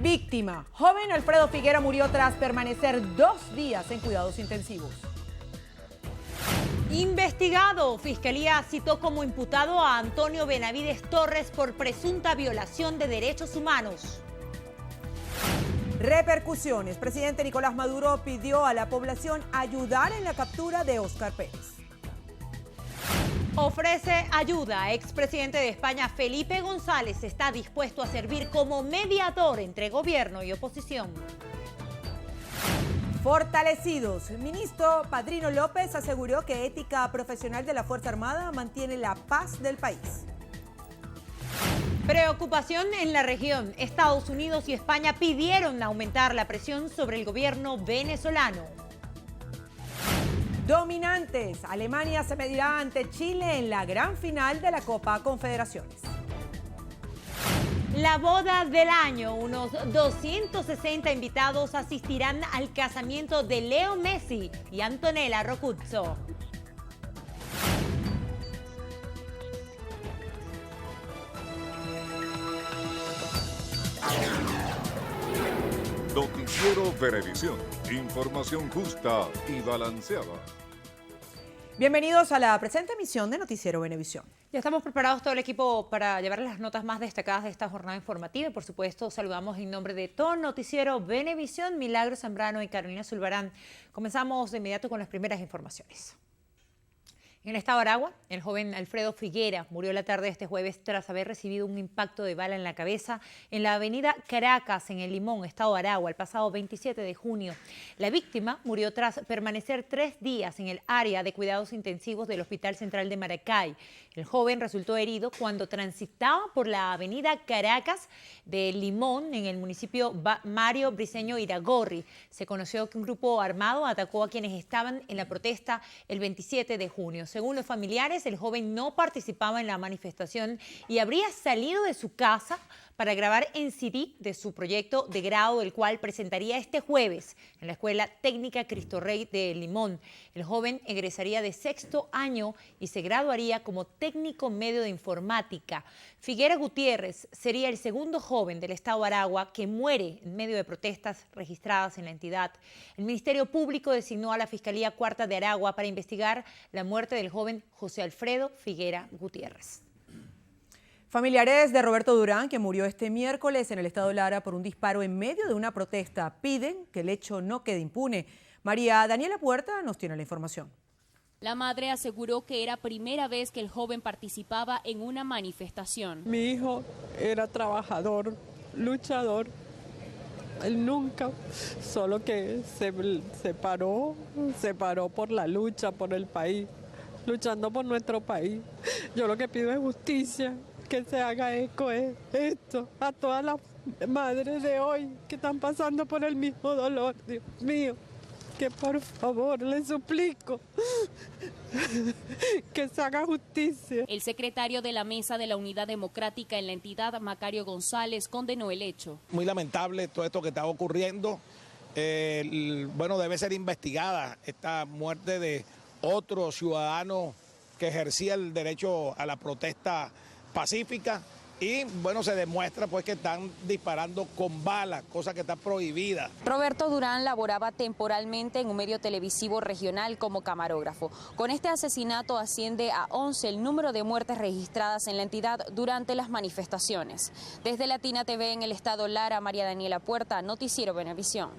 Víctima. Joven Alfredo Figuera murió tras permanecer 2 días en cuidados intensivos. Investigado. Fiscalía citó como imputado a Antonio Benavides Torres por presunta violación de derechos humanos. Repercusiones. Presidente Nicolás Maduro pidió a la población ayudar en la captura de Óscar Pérez. Ofrece ayuda. Expresidente de España Felipe González está dispuesto a servir como mediador entre gobierno y oposición. Fortalecidos. Ministro Padrino López aseguró que ética profesional de la Fuerza Armada mantiene la paz del país. Preocupación en la región. Estados Unidos y España pidieron aumentar la presión sobre el gobierno venezolano. Dominantes. Alemania se medirá ante Chile en la gran final de la Copa Confederaciones. La boda del año. Unos 260 invitados asistirán al casamiento de Leo Messi y Antonella Roccuzzo. Noticiero Venevisión. Información justa y balanceada. Bienvenidos a la presente emisión de Noticiero Venevisión. Ya estamos preparados todo el equipo para llevarles las notas más destacadas de esta jornada informativa y por supuesto saludamos en nombre de todo el Noticiero Venevisión, Milagro Zambrano y Carolina Zulbarán. Comenzamos de inmediato con las primeras informaciones. En el estado de Aragua, el joven Alfredo Figuera murió la tarde de este jueves tras haber recibido un impacto de bala en la cabeza en la avenida Caracas, en El Limón, estado de Aragua, el pasado 27 de junio. La víctima murió tras permanecer 3 días en el área de cuidados intensivos del Hospital Central de Maracay. El joven resultó herido cuando transitaba por la avenida Caracas de Limón, en el municipio Mario Briceño Iragorri. Se conoció que un grupo armado atacó a quienes estaban en la protesta el 27 de junio. Según los familiares, el joven no participaba en la manifestación y habría salido de su casa para grabar en CD de su proyecto de grado, el cual presentaría este jueves en la Escuela Técnica Cristo Rey de Limón. El joven egresaría de 6º año y se graduaría como técnico medio de informática. Figuera Gutiérrez sería el segundo joven del estado de Aragua que muere en medio de protestas registradas en la entidad. El Ministerio Público designó a la Fiscalía Cuarta de Aragua para investigar la muerte del joven José Alfredo Figuera Gutiérrez. Familiares de Roberto Durán, que murió este miércoles en el estado Lara por un disparo en medio de una protesta, piden que el hecho no quede impune. María Daniela Puerta nos tiene la información. La madre aseguró que era primera vez que el joven participaba en una manifestación. Mi hijo era trabajador, luchador. Él nunca, solo que se paró por la lucha, por el país, luchando por nuestro país. Yo lo que pido es justicia, que se haga eco de esto a todas las madres de hoy que están pasando por el mismo dolor. Dios mío, que por favor les suplico que se haga justicia. El secretario de la Mesa de la Unidad Democrática en la entidad, Macario González, condenó el hecho. Muy lamentable todo esto que está ocurriendo. Bueno, debe ser investigada esta muerte de otro ciudadano que ejercía el derecho a la protesta pacífica y bueno, se demuestra pues que están disparando con balas, cosa que está prohibida. Roberto Durán laboraba temporalmente en un medio televisivo regional como camarógrafo. Con este asesinato asciende a 11 el número de muertes registradas en la entidad durante las manifestaciones. Desde Latina TV en el estado Lara, María Daniela Puerta, Noticiero Venevisión.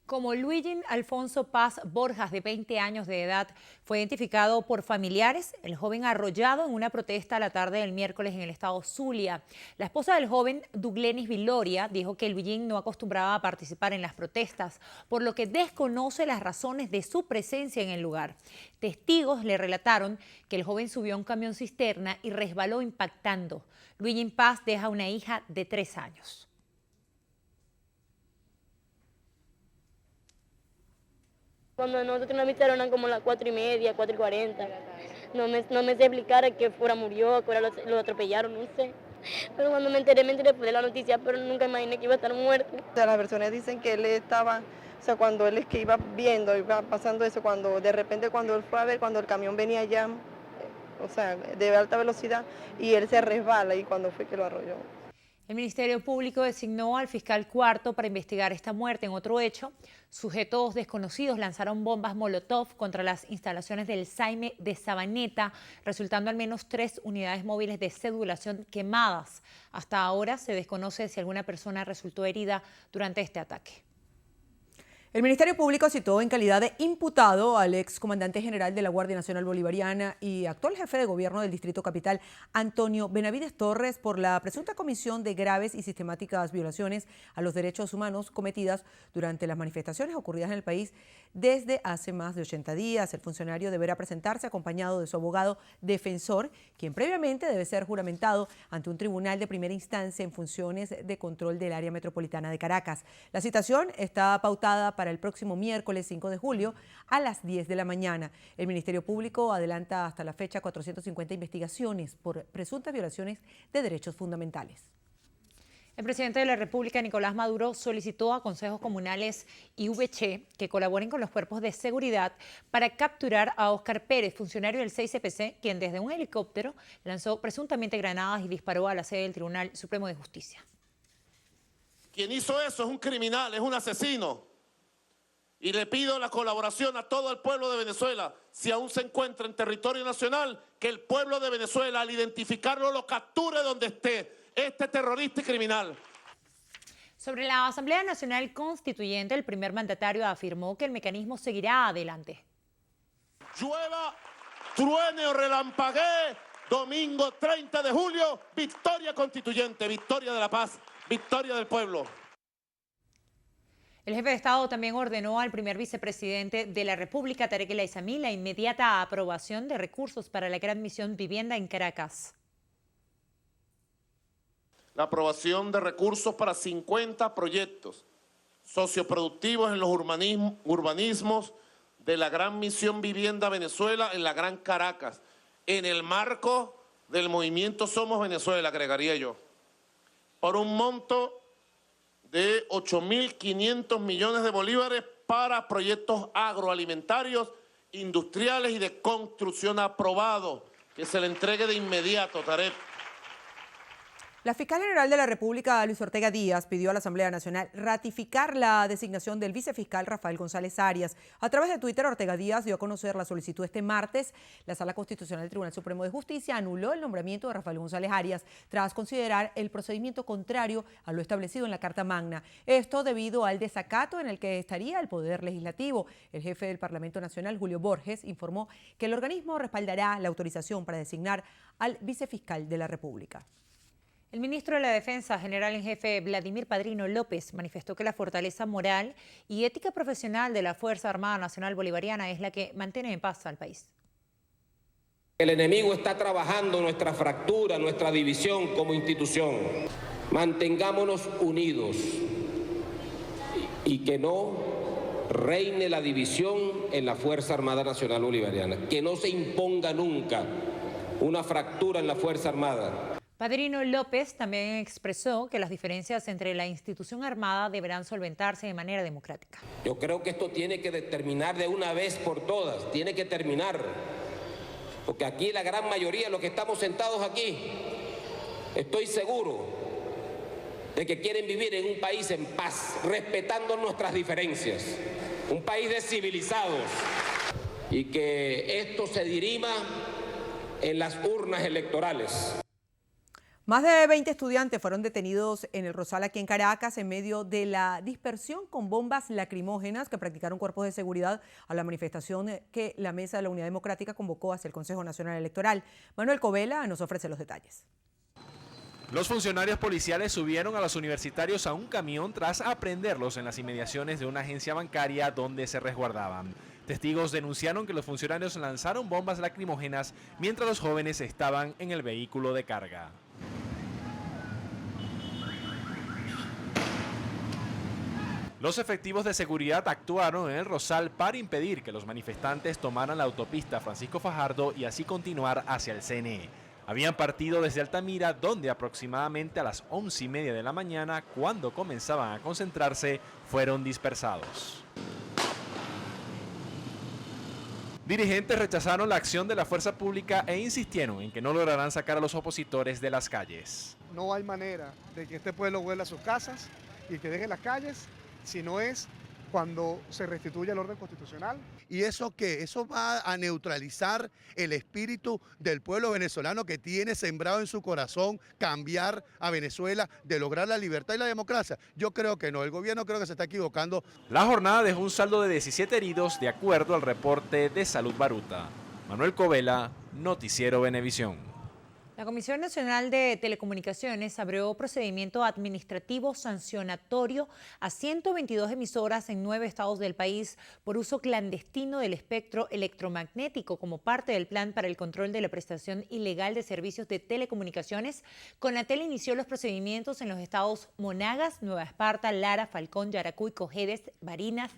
Como Luigi Alfonso Paz Borjas, de 20 años de edad, fue identificado por familiares, el joven arrollado en una protesta a la tarde del miércoles en el estado Zulia. La esposa del joven, Duglenis Viloria, dijo que Luigi no acostumbraba a participar en las protestas, por lo que desconoce las razones de su presencia en el lugar. Testigos le relataron que el joven subió a un camión cisterna y resbaló impactando. Luigi Paz deja una hija de 3 años. Cuando nosotros nos avisaron eran como las 4:30, 4:40. No me sé explicar a qué fuera murió, a qué hora lo atropellaron, no sé. Pero cuando me enteré fue de la noticia, pero nunca imaginé que iba a estar muerto. O sea, las versiones dicen que él estaba, o sea, cuando él es que iba viendo, iba pasando eso, cuando de repente cuando él fue a ver, cuando el camión venía ya, o sea, de alta velocidad, y él se resbala y cuando fue que lo arrolló. El Ministerio Público designó al fiscal cuarto para investigar esta muerte. En otro hecho, sujetos desconocidos lanzaron bombas Molotov contra las instalaciones del SAIME de Sabaneta, resultando al menos 3 unidades móviles de cedulación quemadas. Hasta ahora se desconoce si alguna persona resultó herida durante este ataque. El Ministerio Público citó en calidad de imputado al excomandante general de la Guardia Nacional Bolivariana y actual jefe de gobierno del Distrito Capital, Antonio Benavides Torres, por la presunta comisión de graves y sistemáticas violaciones a los derechos humanos cometidas durante las manifestaciones ocurridas en el país desde hace más de 80 días. El funcionario deberá presentarse acompañado de su abogado defensor, quien previamente debe ser juramentado ante un tribunal de primera instancia en funciones de control del área metropolitana de Caracas. La citación está pautada para el próximo miércoles 5 de julio a las 10 de la mañana. El Ministerio Público adelanta hasta la fecha 450 investigaciones por presuntas violaciones de derechos fundamentales. El presidente de la República, Nicolás Maduro, solicitó a consejos comunales y VC que colaboren con los cuerpos de seguridad para capturar a Óscar Pérez, funcionario del 6CPC, quien desde un helicóptero lanzó presuntamente granadas y disparó a la sede del Tribunal Supremo de Justicia. Quien hizo eso es un criminal, es un asesino. Y le pido la colaboración a todo el pueblo de Venezuela, si aún se encuentra en territorio nacional, que el pueblo de Venezuela, al identificarlo, lo capture donde esté, este terrorista y criminal. Sobre la Asamblea Nacional Constituyente, el primer mandatario afirmó que el mecanismo seguirá adelante. Llueva, truene o relampaguee, domingo 30 de julio, victoria constituyente, victoria de la paz, victoria del pueblo. El jefe de Estado también ordenó al primer vicepresidente de la República, Tarek El Aissami, la inmediata aprobación de recursos para la Gran Misión Vivienda en Caracas. La aprobación de recursos para 50 proyectos socioproductivos en los urbanismos de la Gran Misión Vivienda Venezuela en la Gran Caracas, en el marco del movimiento Somos Venezuela, agregaría yo, por un monto de 8.500 millones de bolívares para proyectos agroalimentarios, industriales y de construcción aprobados, que se le entregue de inmediato, Tarek. La fiscal general de la República, Luis Ortega Díaz, pidió a la Asamblea Nacional ratificar la designación del vicefiscal Rafael González Arias. A través de Twitter, Ortega Díaz dio a conocer la solicitud este martes. La Sala Constitucional del Tribunal Supremo de Justicia anuló el nombramiento de Rafael González Arias tras considerar el procedimiento contrario a lo establecido en la Carta Magna. Esto debido al desacato en el que estaría el Poder Legislativo. El jefe del Parlamento Nacional, Julio Borges, informó que el organismo respaldará la autorización para designar al vicefiscal de la República. El ministro de la Defensa, general en jefe Vladimir Padrino López, manifestó que la fortaleza moral y ética profesional de la Fuerza Armada Nacional Bolivariana es la que mantiene en paz al país. El enemigo está trabajando nuestra fractura, nuestra división como institución. Mantengámonos unidos y que no reine la división en la Fuerza Armada Nacional Bolivariana, que no se imponga nunca una fractura en la Fuerza Armada. Padrino López también expresó que las diferencias entre la institución armada deberán solventarse de manera democrática. Yo creo que esto tiene que terminar de una vez por todas, tiene que terminar, porque aquí la gran mayoría de los que estamos sentados aquí, estoy seguro de que quieren vivir en un país en paz, respetando nuestras diferencias, un país de civilizados, y que esto se dirima en las urnas electorales. Más de 20 estudiantes fueron detenidos en el Rosal aquí en Caracas en medio de la dispersión con bombas lacrimógenas que practicaron cuerpos de seguridad a la manifestación que la Mesa de la Unidad Democrática convocó hacia el Consejo Nacional Electoral. Manuel Covela nos ofrece los detalles. Los funcionarios policiales subieron a los universitarios a un camión tras aprehenderlos en las inmediaciones de una agencia bancaria donde se resguardaban. Testigos denunciaron que los funcionarios lanzaron bombas lacrimógenas mientras los jóvenes estaban en el vehículo de carga. Los efectivos de seguridad actuaron en el Rosal para impedir que los manifestantes tomaran la autopista Francisco Fajardo y así continuar hacia el CNE. Habían partido desde Altamira, donde aproximadamente a las 11:30 de la mañana, cuando comenzaban a concentrarse, fueron dispersados. Dirigentes rechazaron la acción de la fuerza pública e insistieron en que no lograrán sacar a los opositores de las calles. No hay manera de que este pueblo vuelva a sus casas y que deje las calles, si no es cuando se restituya el orden constitucional. ¿Y eso qué? Eso va a neutralizar el espíritu del pueblo venezolano que tiene sembrado en su corazón cambiar a Venezuela, de lograr la libertad y la democracia. Yo creo que no, el gobierno creo que se está equivocando. La jornada dejó un saldo de 17 heridos de acuerdo al reporte de Salud Baruta. Manuel Covela, Noticiero Venevisión. La Comisión Nacional de Telecomunicaciones abrió procedimiento administrativo sancionatorio a 122 emisoras en 9 estados del país por uso clandestino del espectro electromagnético como parte del plan para el control de la prestación ilegal de servicios de telecomunicaciones. Conatel inició los procedimientos en los estados Monagas, Nueva Esparta, Lara, Falcón, Yaracuy, Cojedes, Barinas,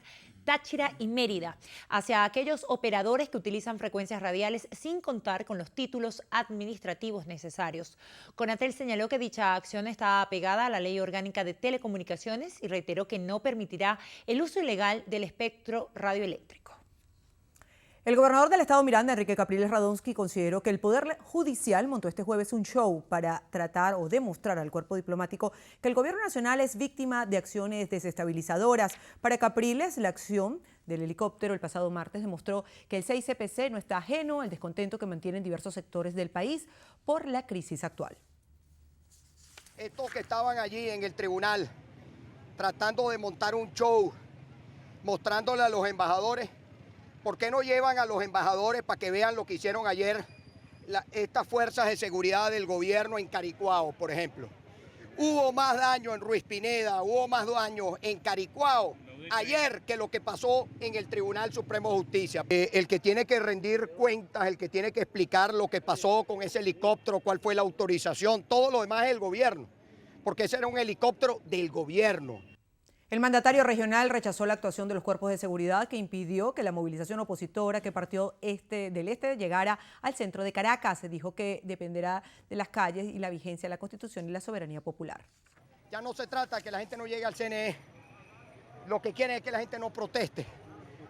Táchira y Mérida, hacia aquellos operadores que utilizan frecuencias radiales sin contar con los títulos administrativos necesarios. Conatel señaló que dicha acción está apegada a la Ley Orgánica de Telecomunicaciones y reiteró que no permitirá el uso ilegal del espectro radioeléctrico. El gobernador del estado Miranda, Enrique Capriles Radonsky, consideró que el Poder Judicial montó este jueves un show para tratar o demostrar al cuerpo diplomático que el gobierno nacional es víctima de acciones desestabilizadoras. Para Capriles, la acción del helicóptero el pasado martes demostró que el CICPC no está ajeno al descontento que mantienen diversos sectores del país por la crisis actual. Estos que estaban allí en el tribunal tratando de montar un show, mostrándole a los embajadores. ¿Por qué no llevan a los embajadores para que vean lo que hicieron ayer estas fuerzas de seguridad del gobierno en Caricuao, por ejemplo? Hubo más daño en Ruiz Pineda, hubo más daño en Caricuao ayer que lo que pasó en el Tribunal Supremo de Justicia. El que tiene que rendir cuentas, el que tiene que explicar lo que pasó con ese helicóptero, cuál fue la autorización, todo lo demás es el gobierno, porque ese era un helicóptero del gobierno. El mandatario regional rechazó la actuación de los cuerpos de seguridad que impidió que la movilización opositora que partió del este llegara al centro de Caracas. Se dijo que dependerá de las calles y la vigencia de la Constitución y la soberanía popular. Ya no se trata de que la gente no llegue al CNE. Lo que quieren es que la gente no proteste,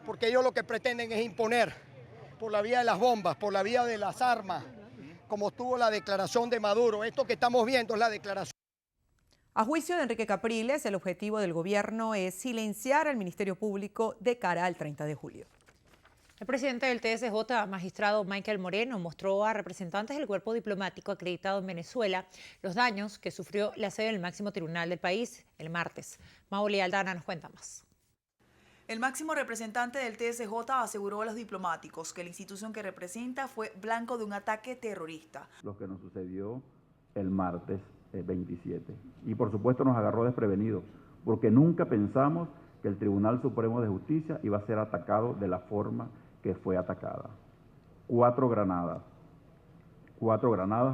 porque ellos lo que pretenden es imponer por la vía de las bombas, por la vía de las armas, como estuvo la declaración de Maduro. Esto que estamos viendo es la declaración. A juicio de Enrique Capriles, el objetivo del gobierno es silenciar al Ministerio Público de cara al 30 de julio. El presidente del TSJ, magistrado Michael Moreno, mostró a representantes del cuerpo diplomático acreditado en Venezuela los daños que sufrió la sede del máximo tribunal del país el martes. Mauli Aldana nos cuenta más. El máximo representante del TSJ aseguró a los diplomáticos que la institución que representa fue blanco de un ataque terrorista. Lo que nos sucedió el martes 27. Y por supuesto nos agarró desprevenidos, porque nunca pensamos que el Tribunal Supremo de Justicia iba a ser atacado de la forma que fue atacada. 4 granadas,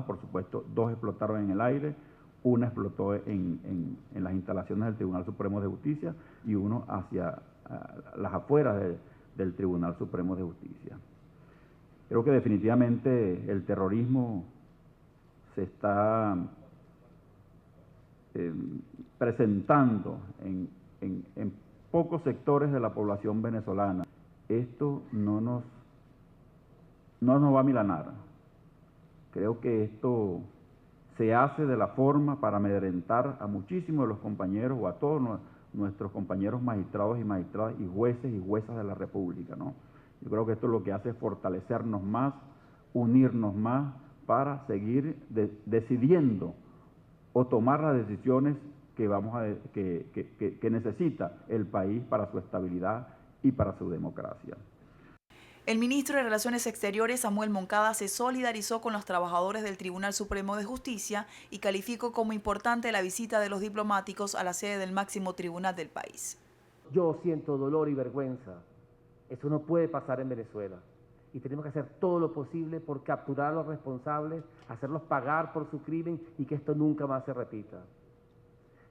por supuesto, 2 explotaron en el aire, una explotó en las instalaciones del Tribunal Supremo de Justicia y uno hacia las afueras del Tribunal Supremo de Justicia. Creo que definitivamente el terrorismo se está presentando en pocos sectores de la población venezolana. Esto no nos va a milanar. Creo que esto se hace de la forma para amedrentar a muchísimos de los compañeros o a todos nuestros compañeros magistrados y magistradas y jueces y juezas de la República, ¿no? Yo creo que esto lo que hace es fortalecernos más, unirnos más para seguir decidiendo o tomar las decisiones que necesita el país para su estabilidad y para su democracia. El ministro de Relaciones Exteriores, Samuel Moncada, se solidarizó con los trabajadores del Tribunal Supremo de Justicia y calificó como importante la visita de los diplomáticos a la sede del máximo tribunal del país. Yo siento dolor y vergüenza. Eso no puede pasar en Venezuela. Y tenemos que hacer todo lo posible por capturar a los responsables, hacerlos pagar por su crimen y que esto nunca más se repita.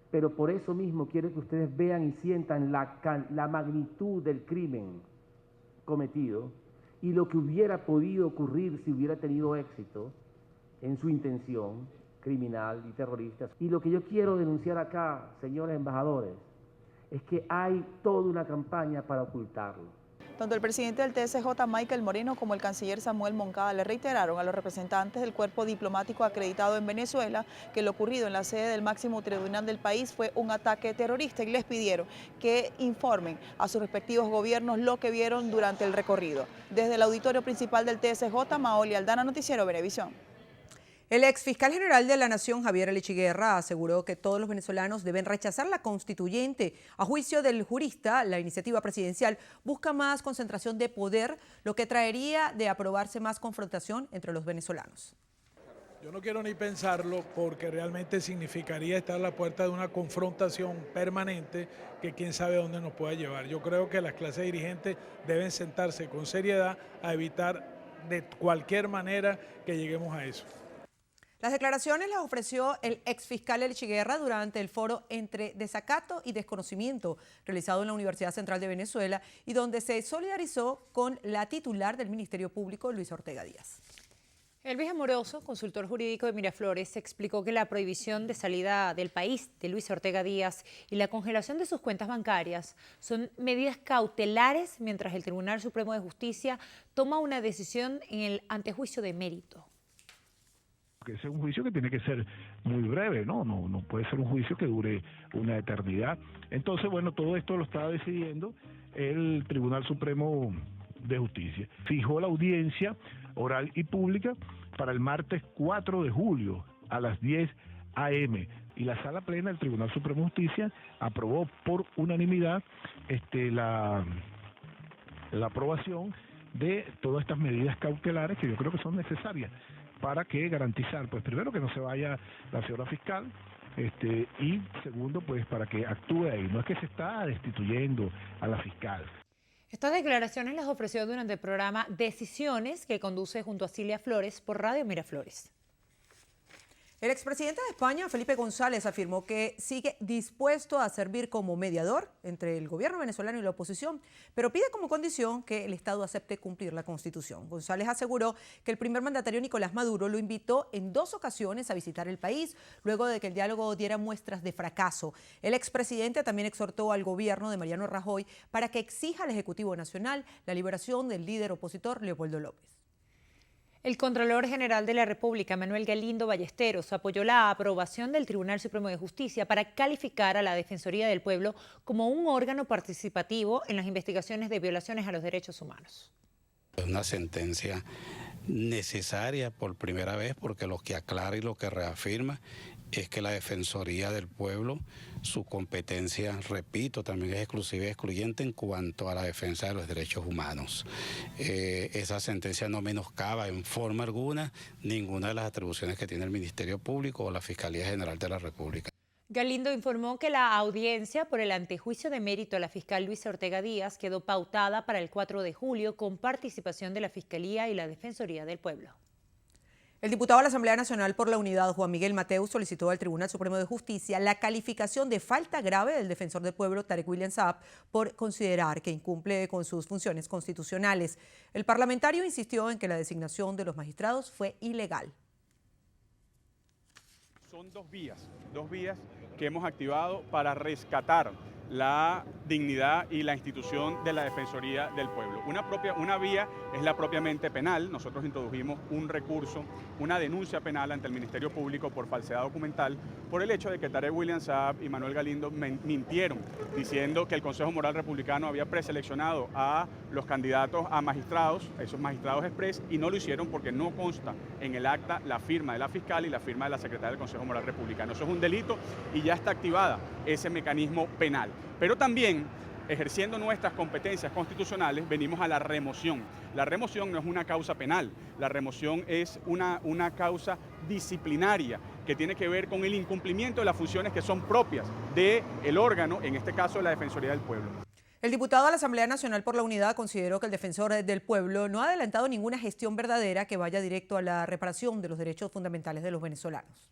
Pero por eso mismo quiero que ustedes vean y sientan la magnitud del crimen cometido y lo que hubiera podido ocurrir si hubiera tenido éxito en su intención criminal y terrorista. Y lo que yo quiero denunciar acá, señores embajadores, es que hay toda una campaña para ocultarlo. Tanto el presidente del TSJ, Michael Moreno, como el canciller Samuel Moncada le reiteraron a los representantes del cuerpo diplomático acreditado en Venezuela que lo ocurrido en la sede del máximo tribunal del país fue un ataque terrorista y les pidieron que informen a sus respectivos gobiernos lo que vieron durante el recorrido. Desde el auditorio principal del TSJ, Maoli Aldana, Noticiero Venevisión. El ex fiscal general de la Nación, Javier Elechiguerra, aseguró que todos los venezolanos deben rechazar la constituyente. A juicio del jurista, la iniciativa presidencial busca más concentración de poder, lo que traería de aprobarse más confrontación entre los venezolanos. Yo no quiero ni pensarlo porque realmente significaría estar a la puerta de una confrontación permanente que quién sabe dónde nos pueda llevar. Yo creo que las clases dirigentes deben sentarse con seriedad a evitar de cualquier manera que lleguemos a eso. Las declaraciones las ofreció el exfiscal Elechiguerra durante el foro entre desacato y desconocimiento realizado en la Universidad Central de Venezuela y donde se solidarizó con la titular del Ministerio Público, Luisa Ortega Díaz. Elvis Amoroso, consultor jurídico de Miraflores, explicó que la prohibición de salida del país de Luisa Ortega Díaz y la congelación de sus cuentas bancarias son medidas cautelares mientras el Tribunal Supremo de Justicia toma una decisión en el antejuicio de mérito. Ese es un juicio que tiene que ser muy breve, ¿no? No puede ser un juicio que dure una eternidad. Entonces, bueno, todo esto lo está decidiendo el Tribunal Supremo de Justicia. Fijó la audiencia oral y pública para el martes 4 de julio a las 10 a.m. y la Sala Plena del Tribunal Supremo de Justicia aprobó por unanimidad la aprobación de todas estas medidas cautelares que yo creo que son necesarias para que garantizar, pues primero que no se vaya la señora fiscal, y segundo, pues para que actúe ahí. No es que se está destituyendo a la fiscal. Estas declaraciones las ofreció durante el programa Decisiones que conduce junto a Cilia Flores por Radio Miraflores. El expresidente de España, Felipe González, afirmó que sigue dispuesto a servir como mediador entre el gobierno venezolano y la oposición, pero pide como condición que el Estado acepte cumplir la Constitución. González aseguró que el primer mandatario Nicolás Maduro lo invitó en 2 ocasiones a visitar el país, luego de que el diálogo diera muestras de fracaso. El expresidente también exhortó al gobierno de Mariano Rajoy para que exija al Ejecutivo Nacional la liberación del líder opositor Leopoldo López. El Contralor General de la República, Manuel Galindo Ballesteros, apoyó la aprobación del Tribunal Supremo de Justicia para calificar a la Defensoría del Pueblo como un órgano participativo en las investigaciones de violaciones a los derechos humanos. Es una sentencia necesaria por primera vez porque lo que aclara y lo que reafirma es que la Defensoría del Pueblo, su competencia, repito, también es exclusiva y excluyente en cuanto a la defensa de los derechos humanos. Esa sentencia no menoscaba en forma alguna ninguna de las atribuciones que tiene el Ministerio Público o la Fiscalía General de la República. Galindo informó que la audiencia por el antejuicio de mérito a la fiscal Luisa Ortega Díaz quedó pautada para el 4 de julio con participación de la Fiscalía y la Defensoría del Pueblo. El diputado de la Asamblea Nacional por la Unidad, Juan Miguel Mateus, solicitó al Tribunal Supremo de Justicia la calificación de falta grave del defensor del pueblo, Tarek William Saab, por considerar que incumple con sus funciones constitucionales. El parlamentario insistió en que la designación de los magistrados fue ilegal. Son dos vías que hemos activado para rescatar la dignidad y la institución de la Defensoría del Pueblo. Una vía es la propiamente penal. Nosotros introdujimos un recurso, una denuncia penal ante el Ministerio Público por falsedad documental por el hecho de que Tarek William Saab y Manuel Galindo mintieron diciendo que el Consejo Moral Republicano había preseleccionado a los candidatos a magistrados, a esos magistrados express, y no lo hicieron porque no consta en el acta la firma de la fiscal y la firma de la secretaria del Consejo Moral Republicano. Eso es un delito y ya está activada ese mecanismo penal. Pero también, ejerciendo nuestras competencias constitucionales, venimos a la remoción. La remoción no es una causa penal, la remoción es una causa disciplinaria que tiene que ver con el incumplimiento de las funciones que son propias del órgano, en este caso la Defensoría del Pueblo. El diputado de la Asamblea Nacional por la Unidad consideró que el defensor del pueblo no ha adelantado ninguna gestión verdadera que vaya directo a la reparación de los derechos fundamentales de los venezolanos.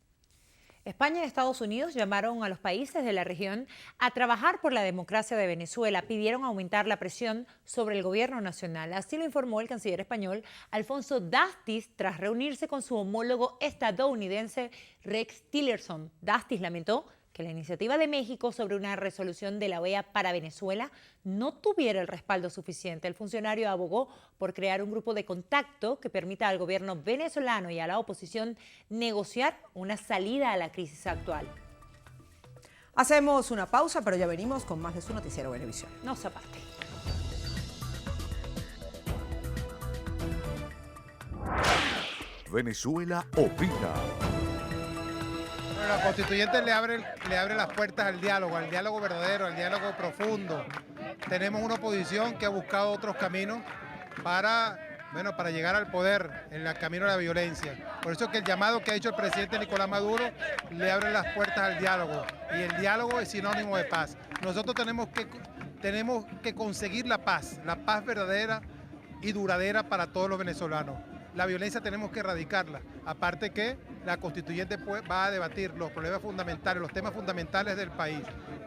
España y Estados Unidos llamaron a los países de la región a trabajar por la democracia de Venezuela. Pidieron aumentar la presión sobre el gobierno nacional. Así lo informó el canciller español Alfonso Dastis tras reunirse con su homólogo estadounidense Rex Tillerson. Dastis lamentó que la iniciativa de México sobre una resolución de la OEA para Venezuela no tuviera el respaldo suficiente. El funcionario abogó por crear un grupo de contacto que permita al gobierno venezolano y a la oposición negociar una salida a la crisis actual. Hacemos una pausa, pero ya venimos con más de su noticiero Venevisión. No se aparte. Venezuela opina. Bueno, la constituyente le abre las puertas al diálogo verdadero, al diálogo profundo. Tenemos una oposición que ha buscado otros caminos para llegar al poder en el camino de la violencia. Por eso es que el llamado que ha hecho el presidente Nicolás Maduro le abre las puertas al diálogo. Y el diálogo es sinónimo de paz. Nosotros tenemos que conseguir la paz verdadera y duradera para todos los venezolanos. La violencia tenemos que erradicarla. Aparte que la constituyente va a debatir los problemas fundamentales, los temas fundamentales del país.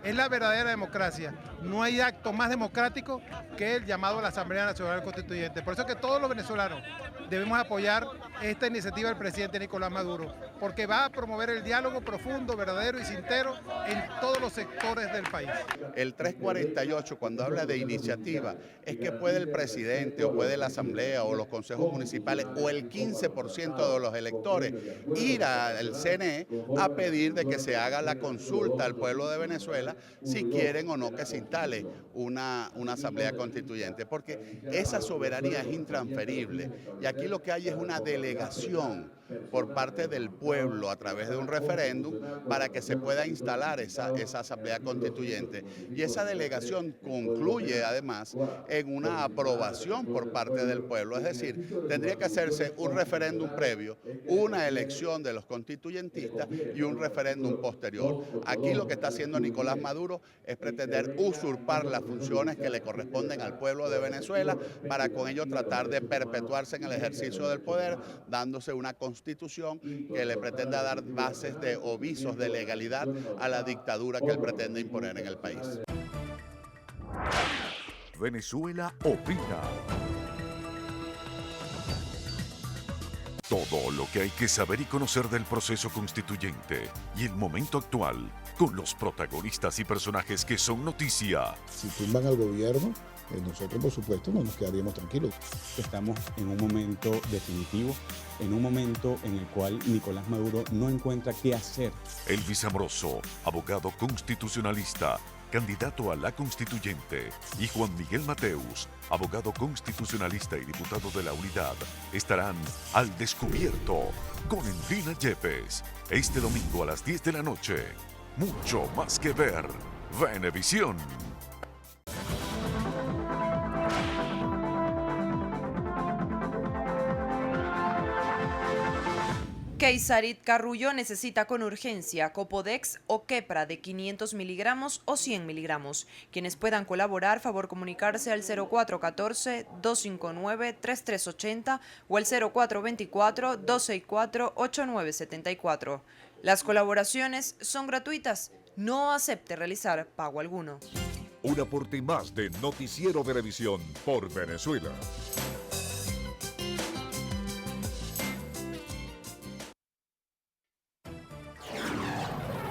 Es la verdadera democracia. No hay acto más democrático que el llamado a la Asamblea Nacional Constituyente. Por eso es que todos los venezolanos debemos apoyar esta iniciativa del presidente Nicolás Maduro, porque va a promover el diálogo profundo, verdadero y sincero en todos los sectores del país. El 348, cuando habla de iniciativa, es que puede el presidente o puede la Asamblea o los consejos municipales o el 15% de los electores ir al CNE a pedir de que se haga la consulta al pueblo de Venezuela si quieren o no que se instale una asamblea constituyente, porque esa soberanía es intransferible y aquí lo que hay es una delegación por parte del pueblo a través de un referéndum para que se pueda instalar esa asamblea constituyente. Y esa delegación concluye además en una aprobación por parte del pueblo, es decir, tendría que hacerse un referéndum previo, una elección de los constituyentistas y un referéndum posterior. Aquí lo que está haciendo Nicolás Maduro es pretender usurpar las funciones que le corresponden al pueblo de Venezuela para con ello tratar de perpetuarse en el ejercicio del poder, dándose una constitución que le pretenda dar bases o visos de legalidad a la dictadura que él pretende imponer en el país. Venezuela opina. Todo lo que hay que saber y conocer del proceso constituyente y el momento actual, con los protagonistas y personajes que son noticia. Si tumban al gobierno, nosotros por supuesto no nos quedaríamos tranquilos. Estamos en un momento definitivo, en un momento en el cual Nicolás Maduro no encuentra qué hacer. Elvis Amoroso, abogado constitucionalista, candidato a la constituyente, y Juan Miguel Mateus, abogado constitucionalista y diputado de la Unidad, estarán al descubierto con Endina Yepes, este domingo a las 10 de la noche. Mucho más que ver. Venevisión. Keisarit Carrullo necesita con urgencia Copodex o Kepra de 500 miligramos o 100 miligramos. Quienes puedan colaborar, favor comunicarse al 0414-259-3380 o al 0424-264-8974. Las colaboraciones son gratuitas. No acepte realizar pago alguno. Un aporte más de Noticiero Venevisión por Venezuela.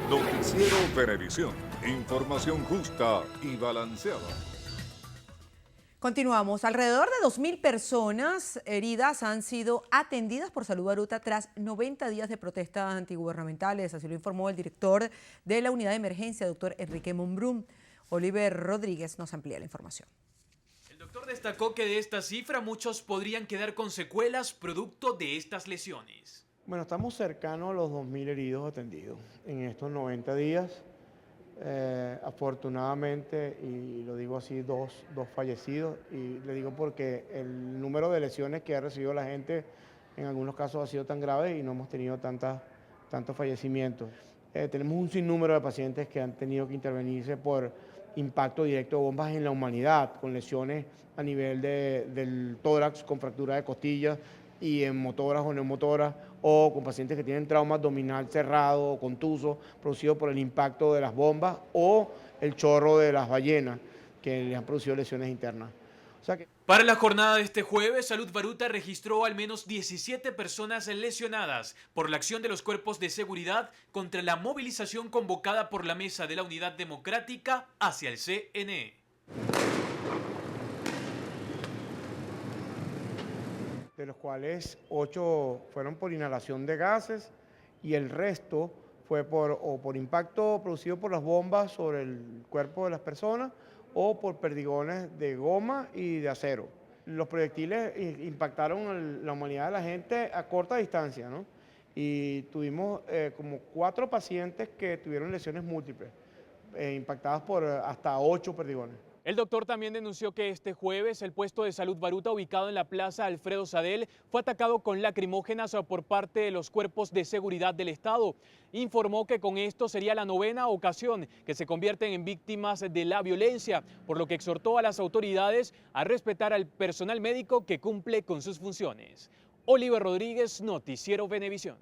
Noticiero Venevisión. Información justa y balanceada. Continuamos. Alrededor de 2.000 personas heridas han sido atendidas por Salud Baruta tras 90 días de protestas antigubernamentales. Así lo informó el director de la unidad de emergencia, doctor Enrique Monbrún. Oliver Rodríguez nos amplía la información. El doctor destacó que de esta cifra muchos podrían quedar con secuelas producto de estas lesiones. Bueno, estamos cercanos a los 2.000 heridos atendidos en estos 90 días. Afortunadamente, y lo digo así, dos fallecidos. Y le digo porque el número de lesiones que ha recibido la gente en algunos casos ha sido tan grave y no hemos tenido tantos fallecimientos. Tenemos un sinnúmero de pacientes que han tenido que intervenirse por impacto directo de bombas en la humanidad, con lesiones a nivel del tórax, con fractura de costillas, y en motoras o neumotoras, o con pacientes que tienen trauma abdominal cerrado o contuso producido por el impacto de las bombas o el chorro de las ballenas que le han producido lesiones internas. O sea que Para la jornada de este jueves, Salud Baruta registró al menos 17 personas lesionadas por la acción de los cuerpos de seguridad contra la movilización convocada por la Mesa de la Unidad Democrática hacia el CNE. De los cuales 8 fueron por inhalación de gases y el resto fue por impacto producido por las bombas sobre el cuerpo de las personas o por perdigones de goma y de acero. Los proyectiles impactaron la humanidad de la gente a corta distancia, ¿no? Y tuvimos como 4 pacientes que tuvieron lesiones múltiples, impactadas por hasta 8 perdigones. El doctor también denunció que este jueves el puesto de Salud Baruta, ubicado en la Plaza Alfredo Sadel, fue atacado con lacrimógenas por parte de los cuerpos de seguridad del Estado. Informó que con esto sería la 9ª ocasión que se convierten en víctimas de la violencia, por lo que exhortó a las autoridades a respetar al personal médico que cumple con sus funciones. Oliver Rodríguez, Noticiero Venevisión.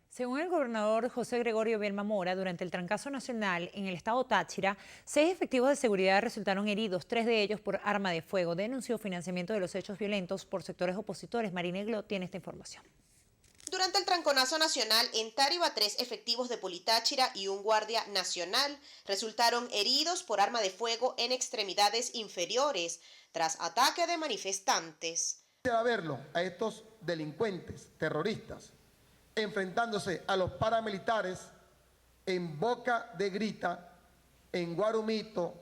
Según el gobernador José Gregorio Bielma Mora, durante el trancazo nacional en el estado Táchira, 6 efectivos de seguridad resultaron heridos, 3 de ellos por arma de fuego. Denunció financiamiento de los hechos violentos por sectores opositores. Marina Eglot tiene esta información. Durante el tranconazo nacional en Táriba, 3 efectivos de Politáchira y un guardia nacional resultaron heridos por arma de fuego en extremidades inferiores tras ataque de manifestantes. A verlo a estos delincuentes terroristas enfrentándose a los paramilitares en Boca de Grita, en Guarumito,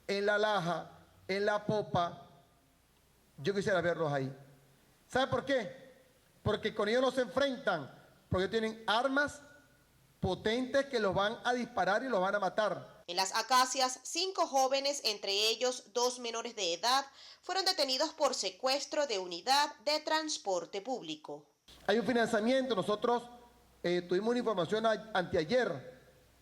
en La Laja, en La Popa. Yo quisiera verlos ahí. ¿Sabe por qué? Porque con ellos no se enfrentan, porque tienen armas potentes que los van a disparar y los van a matar. En Las Acacias, 5 jóvenes, entre ellos 2 menores de edad, fueron detenidos por secuestro de unidad de transporte público. Hay un financiamiento, nosotros tuvimos una información anteayer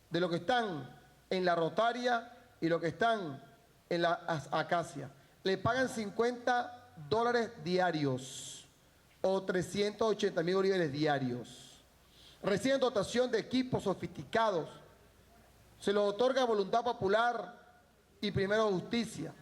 de lo que están en la Rotaria y lo que están en las Acacias. Le pagan $50 diarios o 380.000 bolívares diarios. Reciben dotación de equipos sofisticados. Se los otorga Voluntad Popular y Primero Justicia,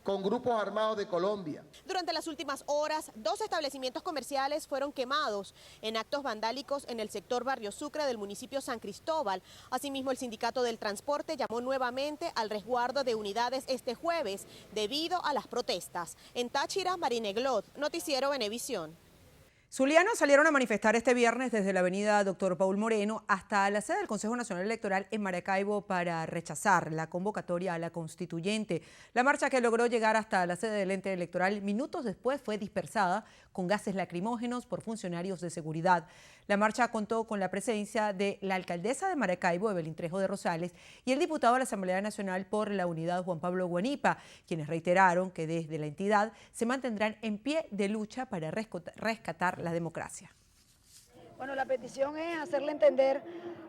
con grupos armados de Colombia. Durante las últimas horas, 2 establecimientos comerciales fueron quemados en actos vandálicos en el sector Barrio Sucre del municipio San Cristóbal. Asimismo, el Sindicato del Transporte llamó nuevamente al resguardo de unidades este jueves debido a las protestas. En Táchira, Marina Eglot, Noticiero Venevisión. Zulianos salieron a manifestar este viernes desde la avenida Dr. Paul Moreno hasta la sede del Consejo Nacional Electoral en Maracaibo para rechazar la convocatoria a la constituyente. La marcha, que logró llegar hasta la sede del ente electoral minutos después, fue dispersada con gases lacrimógenos por funcionarios de seguridad. La marcha contó con la presencia de la alcaldesa de Maracaibo, Evelyn Trejo de Rosales, y el diputado de la Asamblea Nacional por la Unidad, Juan Pablo Guanipa, quienes reiteraron que desde la entidad se mantendrán en pie de lucha para rescatar la democracia. Bueno, la petición es hacerle entender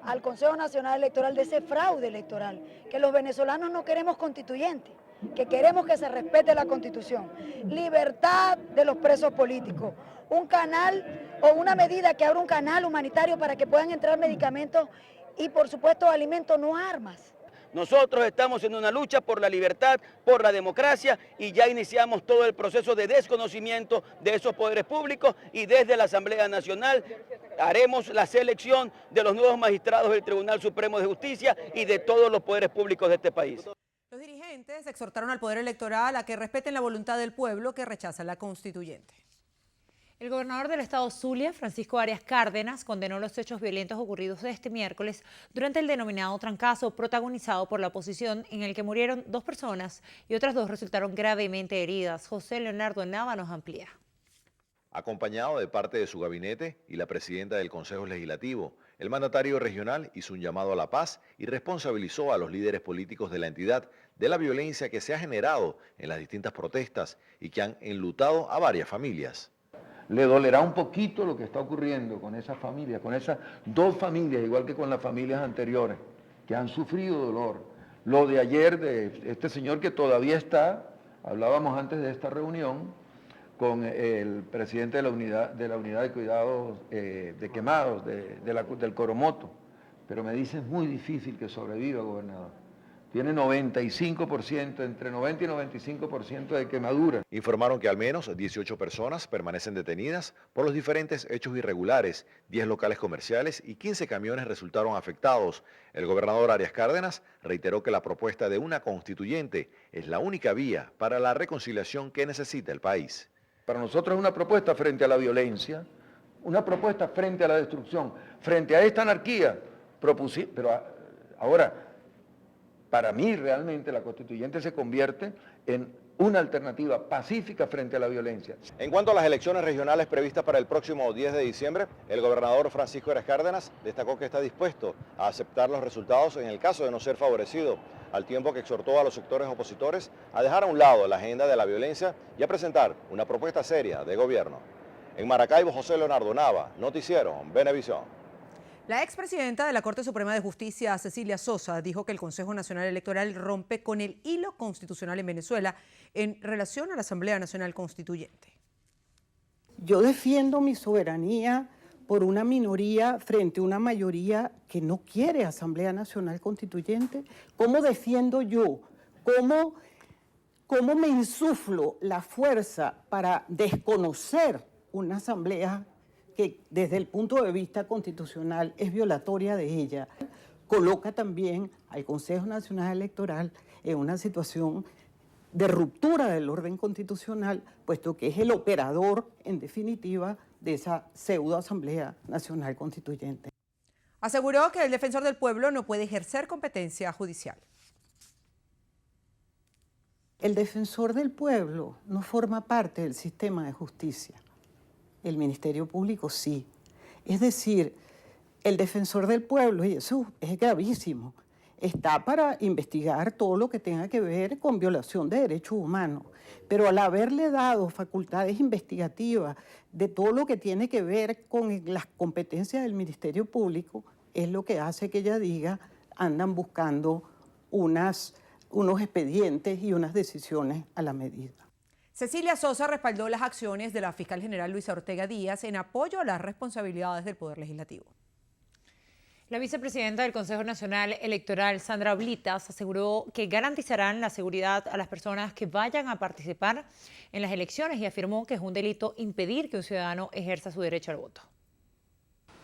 al Consejo Nacional Electoral de ese fraude electoral, que los venezolanos no queremos constituyentes, que queremos que se respete la Constitución, libertad de los presos políticos, un canal o una medida que abra un canal humanitario para que puedan entrar medicamentos y, por supuesto, alimentos, no armas. Nosotros estamos en una lucha por la libertad, por la democracia, y ya iniciamos todo el proceso de desconocimiento de esos poderes públicos, y desde la Asamblea Nacional haremos la selección de los nuevos magistrados del Tribunal Supremo de Justicia y de todos los poderes públicos de este país. Los dirigentes exhortaron al Poder Electoral a que respeten la voluntad del pueblo que rechaza la constituyente. El gobernador del estado Zulia, Francisco Arias Cárdenas, condenó los hechos violentos ocurridos este miércoles durante el denominado trancazo protagonizado por la oposición, en el que murieron 2 personas y otras 2 resultaron gravemente heridas. José Leonardo Nava nos amplía. Acompañado de parte de su gabinete y la presidenta del Consejo Legislativo, el mandatario regional hizo un llamado a la paz y responsabilizó a los líderes políticos de la entidad de la violencia que se ha generado en las distintas protestas y que han enlutado a varias familias. Le dolerá un poquito lo que está ocurriendo con esas familias, con esas 2 familias, igual que con las familias anteriores, que han sufrido dolor. Lo de ayer de este señor que todavía está, hablábamos antes de esta reunión, con el presidente de la unidad de cuidados de quemados del Coromoto, pero me dice es muy difícil que sobreviva, gobernador, Tiene 95%, entre 90 y 95% de quemadura. Informaron que al menos 18 personas permanecen detenidas por los diferentes hechos irregulares, 10 locales comerciales y 15 camiones resultaron afectados. El gobernador Arias Cárdenas reiteró que la propuesta de una constituyente es la única vía para la reconciliación que necesita el país. Para nosotros es una propuesta frente a la violencia, una propuesta frente a la destrucción, frente a esta anarquía. Pero ahora, para mí realmente la constituyente se convierte en una alternativa pacífica frente a la violencia. En cuanto a las elecciones regionales previstas para el próximo 10 de diciembre, el gobernador Francisco Arias Cárdenas destacó que está dispuesto a aceptar los resultados en el caso de no ser favorecido, al tiempo que exhortó a los sectores opositores a dejar a un lado la agenda de la violencia y a presentar una propuesta seria de gobierno. En Maracaibo, José Leonardo Nava, Noticiero Venevisión. La expresidenta de la Corte Suprema de Justicia, Cecilia Sosa, dijo que el Consejo Nacional Electoral rompe con el hilo constitucional en Venezuela en relación a la Asamblea Nacional Constituyente. Yo defiendo mi soberanía por una minoría frente a una mayoría que no quiere Asamblea Nacional Constituyente. ¿Cómo defiendo yo? ¿Cómo me insuflo la fuerza para desconocer una asamblea que desde el punto de vista constitucional es violatoria de ella? Coloca también al Consejo Nacional Electoral en una situación de ruptura del orden constitucional, puesto que es el operador, en definitiva, de esa pseudo Asamblea Nacional Constituyente. Aseguró que el defensor del pueblo no puede ejercer competencia judicial. El defensor del pueblo no forma parte del sistema de justicia. El Ministerio Público sí. Es decir, el defensor del pueblo, y eso es gravísimo, está para investigar todo lo que tenga que ver con violación de derechos humanos. Pero al haberle dado facultades investigativas de todo lo que tiene que ver con las competencias del Ministerio Público, es lo que hace que ella diga, andan buscando unos expedientes y unas decisiones a la medida. Cecilia Sosa respaldó las acciones de la fiscal general Luisa Ortega Díaz en apoyo a las responsabilidades del Poder Legislativo. La vicepresidenta del Consejo Nacional Electoral, Sandra Oblitas, aseguró que garantizarán la seguridad a las personas que vayan a participar en las elecciones y afirmó que es un delito impedir que un ciudadano ejerza su derecho al voto.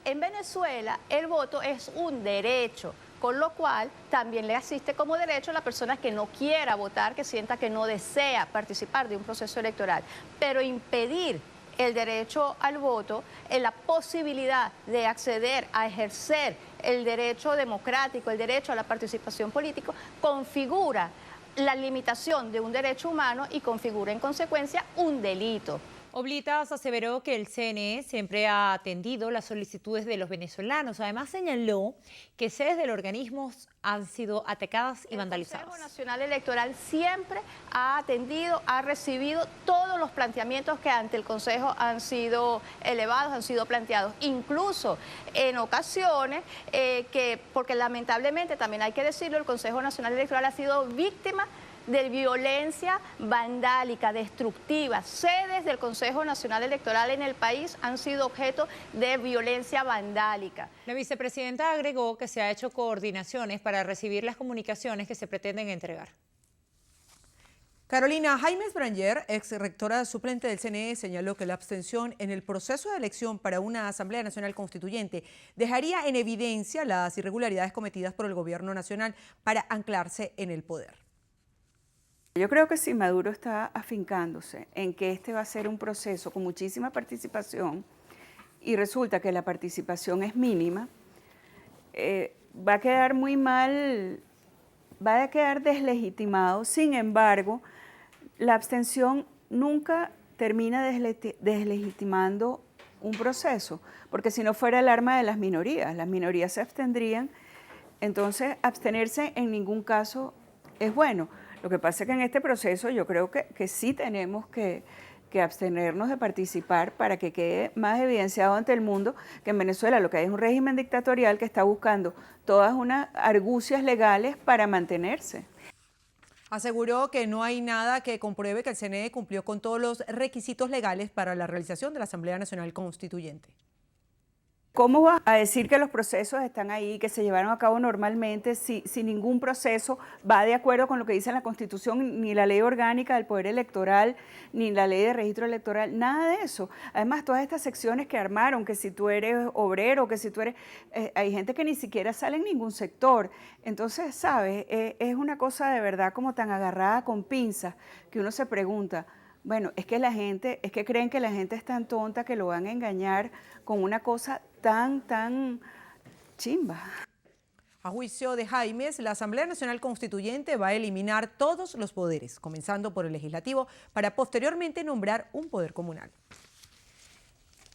En Venezuela, el voto es un derecho, con lo cual también le asiste como derecho a la persona que no quiera votar, que sienta que no desea participar de un proceso electoral. Pero impedir el derecho al voto, la posibilidad de acceder a ejercer el derecho democrático, el derecho a la participación política, configura la limitación de un derecho humano y configura en consecuencia un delito. Oblitas aseveró que el CNE siempre ha atendido las solicitudes de los venezolanos. Además señaló que sedes del organismo han sido atacadas y vandalizadas. El Consejo Nacional Electoral siempre ha atendido, ha recibido todos los planteamientos que ante el Consejo han sido elevados, han sido planteados. Incluso en ocasiones, porque lamentablemente también hay que decirlo, el Consejo Nacional Electoral ha sido víctima de violencia vandálica, destructiva. Sedes del Consejo Nacional Electoral en el país han sido objeto de violencia vandálica. La vicepresidenta agregó que se ha hecho coordinaciones para recibir las comunicaciones que se pretenden entregar. Carolina Jaimes Branger, ex rectora suplente del CNE, señaló que la abstención en el proceso de elección para una Asamblea Nacional Constituyente dejaría en evidencia las irregularidades cometidas por el gobierno nacional para anclarse en el poder. Yo creo que si Maduro está afincándose en que este va a ser un proceso con muchísima participación y resulta que la participación es mínima, va a quedar muy mal, va a quedar deslegitimado. Sin embargo, la abstención nunca termina deslegitimando un proceso, porque si no fuera el arma de las minorías se abstendrían, entonces abstenerse en ningún caso es bueno. Lo que pasa es que en este proceso yo creo que sí tenemos que abstenernos de participar para que quede más evidenciado ante el mundo que en Venezuela lo que hay es un régimen dictatorial que está buscando todas unas argucias legales para mantenerse. Aseguró que no hay nada que compruebe que el CNE cumplió con todos los requisitos legales para la realización de la Asamblea Nacional Constituyente. ¿Cómo vas a decir que los procesos están ahí, que se llevaron a cabo normalmente, si ningún proceso va de acuerdo con lo que dice la Constitución, ni la ley orgánica del Poder Electoral, ni la ley de registro electoral, nada de eso? Además, todas estas secciones que armaron, que si tú eres obrero, que si tú eres... hay gente que ni siquiera sale en ningún sector. Entonces, ¿sabes? Es una cosa de verdad como tan agarrada con pinzas que uno se pregunta... Bueno, es que creen que la gente es tan tonta que lo van a engañar con una cosa tan chimba. A juicio de Jaimes, la Asamblea Nacional Constituyente va a eliminar todos los poderes, comenzando por el legislativo, para posteriormente nombrar un poder comunal.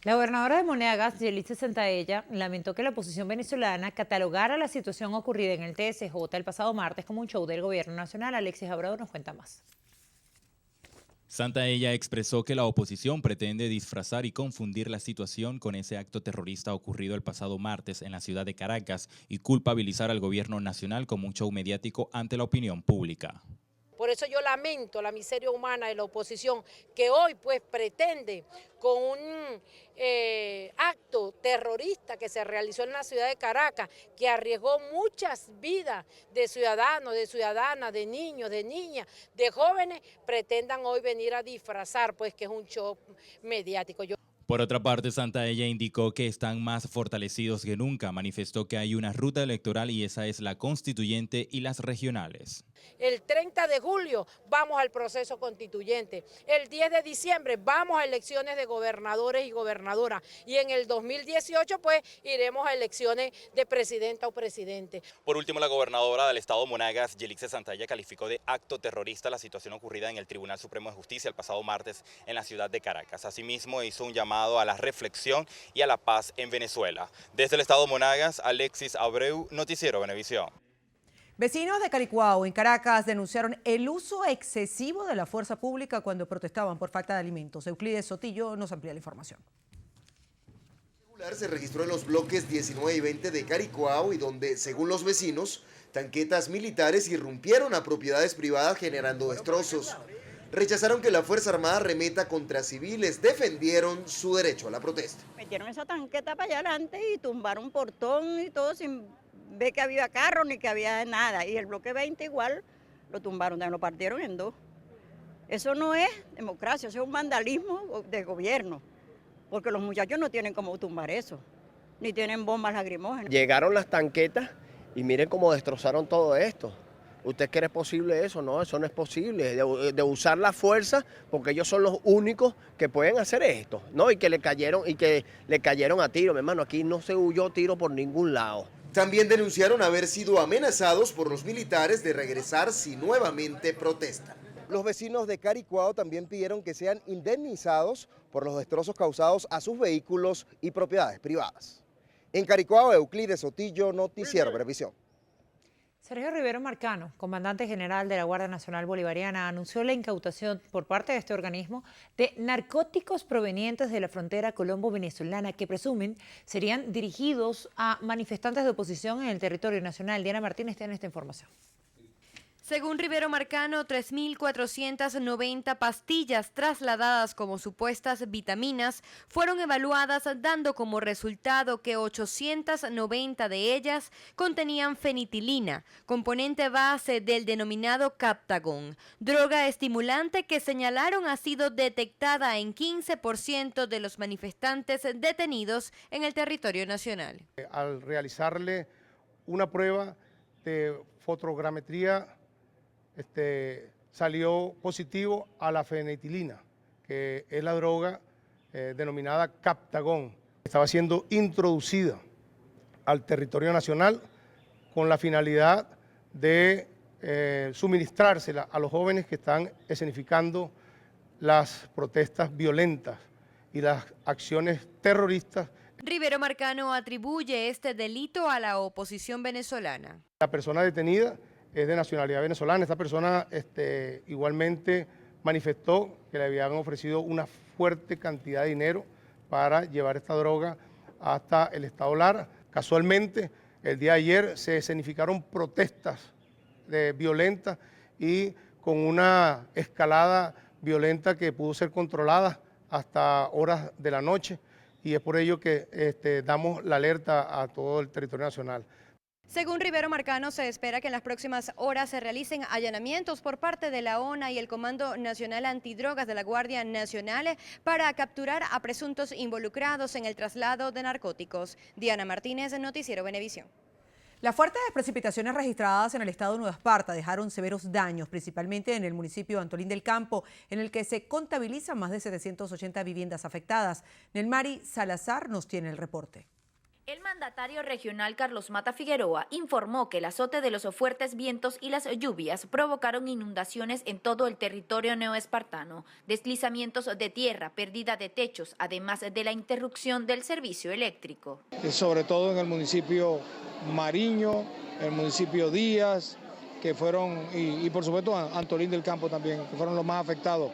La gobernadora de Monagas, Yelitza Santaella, lamentó que la oposición venezolana catalogara la situación ocurrida en el TSJ el pasado martes como un show del gobierno nacional. Alexis Abreu nos cuenta más. Santaella expresó que la oposición pretende disfrazar y confundir la situación con ese acto terrorista ocurrido el pasado martes en la ciudad de Caracas y culpabilizar al gobierno nacional como un show mediático ante la opinión pública. Por eso yo lamento la miseria humana de la oposición que hoy pues pretende con un acto terrorista que se realizó en la ciudad de Caracas, que arriesgó muchas vidas de ciudadanos, de ciudadanas, de niños, de niñas, de jóvenes, pretendan hoy venir a disfrazar pues que es un show mediático. Por otra parte, Santaella indicó que están más fortalecidos que nunca. Manifestó que hay una ruta electoral y esa es la constituyente y las regionales. El 30 de julio vamos al proceso constituyente. El 10 de diciembre vamos a elecciones de gobernadores y gobernadoras. Y en el 2018 pues iremos a elecciones de presidenta o presidente. Por último, la gobernadora del estado Monagas, Yelitza Santaella, calificó de acto terrorista la situación ocurrida en el Tribunal Supremo de Justicia el pasado martes en la ciudad de Caracas. Asimismo, hizo un llamado a la reflexión y a la paz en Venezuela. Desde el estado Monagas, Alexis Abreu, Noticiero Venevisión. Vecinos de Caricuao, en Caracas, denunciaron el uso excesivo de la fuerza pública cuando protestaban por falta de alimentos. Euclides Sotillo nos amplía la información. Se registró en los bloques 19 y 20 de Caricuao y donde, según los vecinos, tanquetas militares irrumpieron a propiedades privadas generando destrozos. Rechazaron que la Fuerza Armada arremeta contra civiles, defendieron su derecho a la protesta. Metieron esa tanqueta para allá adelante y tumbaron un portón y todo sin ver que había carro ni que había nada. Y el bloque 20 igual lo tumbaron, lo partieron en dos. Eso no es democracia, eso es un vandalismo de gobierno, porque los muchachos no tienen cómo tumbar eso, ni tienen bombas lacrimógenas. Llegaron las tanquetas y miren cómo destrozaron todo esto. ¿Usted cree posible eso? No, eso no es posible, de usar la fuerza, porque ellos son los únicos que pueden hacer esto, ¿no? Y que le cayeron a tiro, mi hermano, aquí no se huyó tiro por ningún lado. También denunciaron haber sido amenazados por los militares de regresar si nuevamente protestan. Los vecinos de Caricuao también pidieron que sean indemnizados por los destrozos causados a sus vehículos y propiedades privadas. En Caricuao, Euclides Sotillo, Noticiero Venevisión. Sergio Rivero Marcano, comandante general de la Guardia Nacional Bolivariana, anunció la incautación por parte de este organismo de narcóticos provenientes de la frontera colombo-venezolana que presumen serían dirigidos a manifestantes de oposición en el territorio nacional. Diana Martínez tiene esta información. Según Rivero Marcano, 3.490 pastillas trasladadas como supuestas vitaminas fueron evaluadas, dando como resultado que 890 de ellas contenían fenitilina, componente base del denominado Captagon, droga estimulante que señalaron ha sido detectada en 15% de los manifestantes detenidos en el territorio nacional. Al realizarle una prueba de fotogrametría, salió positivo a la fenitilina, que es la droga denominada Captagon. Estaba siendo introducida al territorio nacional con la finalidad de suministrársela a los jóvenes que están escenificando las protestas violentas y las acciones terroristas. Rivero Marcano atribuye este delito a la oposición venezolana. La persona detenida es de nacionalidad venezolana. Esta persona igualmente manifestó que le habían ofrecido una fuerte cantidad de dinero para llevar esta droga hasta el estado Lara. Casualmente, el día de ayer se escenificaron protestas violentas y con una escalada violenta que pudo ser controlada hasta horas de la noche. y es por ello que damos la alerta a todo el territorio nacional. Según Rivero Marcano, se espera que en las próximas horas se realicen allanamientos por parte de la ONA y el Comando Nacional Antidrogas de la Guardia Nacional para capturar a presuntos involucrados en el traslado de narcóticos. Diana Martínez, Noticiero Venevisión. Las fuertes precipitaciones registradas en el estado de Nueva Esparta dejaron severos daños, principalmente en el municipio de Antolín del Campo, en el que se contabilizan más de 780 viviendas afectadas. Nelmari Salazar nos tiene el reporte. El mandatario regional Carlos Mata Figueroa informó que el azote de los fuertes vientos y las lluvias provocaron inundaciones en todo el territorio neoespartano, deslizamientos de tierra, pérdida de techos, además de la interrupción del servicio eléctrico. Sobre todo en el municipio Mariño, el municipio Díaz, que fueron, y por supuesto Antolín del Campo también, que fueron los más afectados.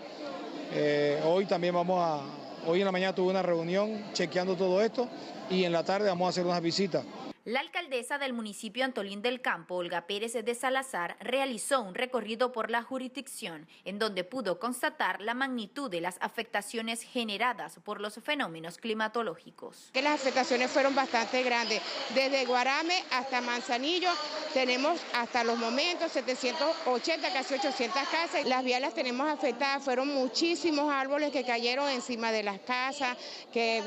Hoy en la mañana tuve una reunión chequeando todo esto y en la tarde vamos a hacer unas visitas. La alcaldesa del municipio Antolín del Campo, Olga Pérez de Salazar, realizó un recorrido por la jurisdicción en donde pudo constatar la magnitud de las afectaciones generadas por los fenómenos climatológicos. Que las afectaciones fueron bastante grandes. Desde Guarame hasta Manzanillo tenemos hasta los momentos 780, casi 800 casas. Las vías las tenemos afectadas, fueron muchísimos árboles que cayeron encima de las casas, que